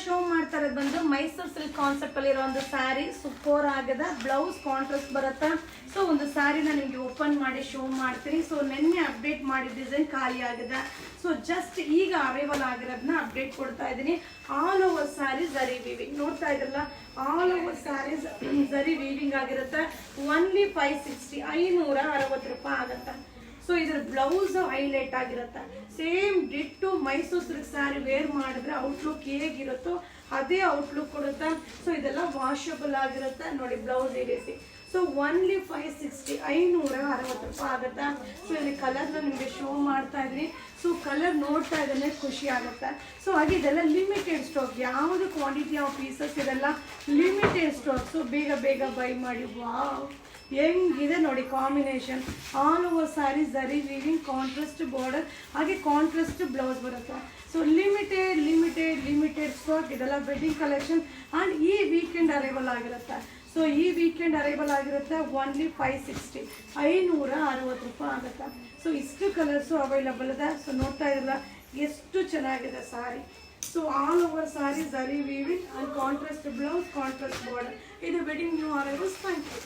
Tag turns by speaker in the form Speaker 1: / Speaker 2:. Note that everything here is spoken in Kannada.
Speaker 1: ಶೋ ಮಾಡ್ತಾ ಇರೋದು ಬಂದು ಮೈಸೂರು ಸಿಲ್ಕ್ ಕಾನ್ಸೆಪ್ಟ್ ಅಲ್ಲಿ ಇರೋ ಒಂದು ಸ್ಯಾರಿ ಸೂಪರ್ ಆಗದ ಬ್ಲೌಸ್ ಕಾಂಟ್ರಾಸ್ಟ್ ಬರುತ್ತೆ. ಸೊ ಒಂದು ಸ್ಯಾರಿನ ನಿಮಗೆ ಓಪನ್ ಮಾಡಿ ಶೋ ಮಾಡ್ತೀನಿ. ಸೊ ನಿನ್ನೆ ಅಪ್ಡೇಟ್ ಮಾಡಿದ ಡಿಸೈನ್ ಖಾಲಿ ಆಗಿದೆ. ಸೊ ಜಸ್ಟ್ ಈಗ ಅರೈವಲ್ ಆಗಿರೋದನ್ನ ಅಪ್ಡೇಟ್ ಕೊಡ್ತಾ ಇದ್ದೀನಿ. All over saree zari weaving ನೋಡ್ತಾ ಇದ್ರಲ್ಲ, all over sarees zari weaving ಆಗಿರುತ್ತೆ. ಓನ್ಲಿ 560 560 ರೂಪಾಯಿ ಆಗುತ್ತೆ. ಸೊ ಇದ್ರ ಬ್ಲೌಸ್ ಹೈಲೈಟ್ ಆಗಿರುತ್ತೆ. Same ditto Mysore silk saree wear ಮಾಡಿದ್ರೆ ಔಟ್ಲುಕ್ ಹೇಗಿರುತ್ತೋ ಅದೇ ಔಟ್ಲುಕ್ ಕೊಡುತ್ತೆ. ಸೊ ಇದೆಲ್ಲ ವಾಷಬಲ್ ಆಗಿರುತ್ತೆ ನೋಡಿ, ಬ್ಲೌಸ್ ಈ ರೀತಿ. ಸೊ ಓನ್ಲಿ 560 560 ರೂಪಾಯಿ ಆಗುತ್ತೆ. ಸೊ ಇಲ್ಲಿ ಕಲರ್ನ ನಿಮಗೆ ಶೋ ಮಾಡ್ತಾ ಇದ್ದೀನಿ. ಸೊ ಕಲರ್ ನೋಡ್ತಾ ಇದ್ದಾನೆ ಖುಷಿ ಆಗುತ್ತೆ. ಸೊ ಹಾಗೆ ಇದೆಲ್ಲ ಲಿಮಿಟೆಡ್ ಸ್ಟಾಕ್, ಯಾವುದು ಕ್ವಾಂಟಿಟಿ ಆಫ್ ಪೀಸಸ್ ಇದೆಲ್ಲ ಲಿಮಿಟೆಡ್ ಸ್ಟಾಕ್. ಸೊ ಬೇಗ ಬೇಗ ಬೈ ಮಾಡಿ. ವಾವ್ ಹೆಂಗಿದೆ ನೋಡಿ combination. All over saree zari weaving, contrast border, ಹಾಗೆ ಕಾಂಟ್ರಾಸ್ಟ್ ಬ್ಲೌಸ್ ಬರುತ್ತೆ. So limited stock. ಇದೆಲ್ಲ ವೆಡ್ಡಿಂಗ್ ಕಲೆಕ್ಷನ್ ಆ್ಯಂಡ್ ಈ ವೀಕೆಂಡ್ ಅರೈವಲ್ ಆಗಿರುತ್ತೆ. ಸೊ ಈ ವೀಕೆಂಡ್ ಅರೈವಲ್ ಆಗಿರುತ್ತೆ. ಓನ್ಲಿ 560 560 ರೂಪಾಯಿ ಆಗುತ್ತೆ. ಸೊ ಇಷ್ಟು ಕಲರ್ಸು ಅವೈಲಬಲ್ ಇದೆ. ಸೊ ನೋಡ್ತಾ ಇರಲ್ಲ ಎಷ್ಟು ಚೆನ್ನಾಗಿದೆ saree. So all over saree zari weaving and contrast blouse, contrast border. ಇದು wedding new arrivals. Thank you.